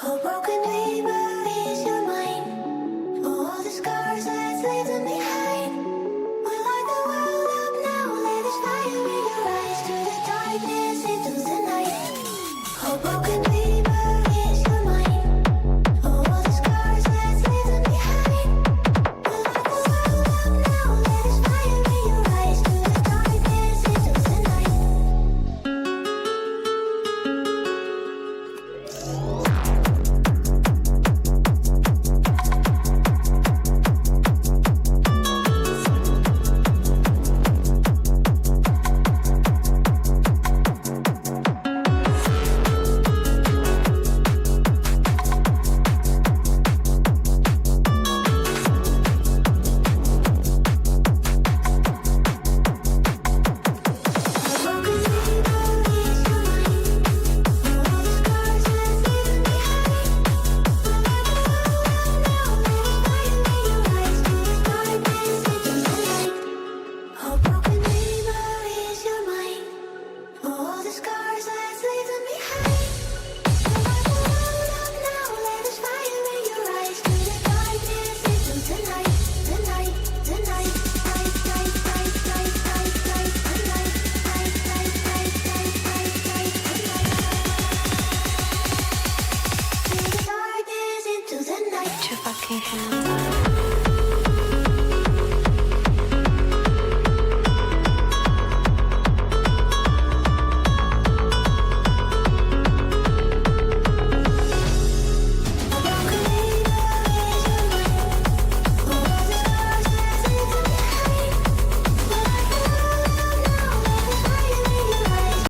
A broken dreamer is your mind. All the scars that's leaving behind. We light the world up now. Let us fire in your eyes. To the darkness, into the night. A broken dreamer is your mind. All the scars that's leaving behind. We light the world up now. Let us fire in your eyes. To the darkness, into the night. A broken dreamer is your mind. All the scars that's leaving behind. We light the world up now. Let us fire in your eyes. To the darkness, into the night. The night, the night, night, night, night, night, night, night, night, night, night, night, night, night, night, night. To the darkness, into the night. Your fucking hands.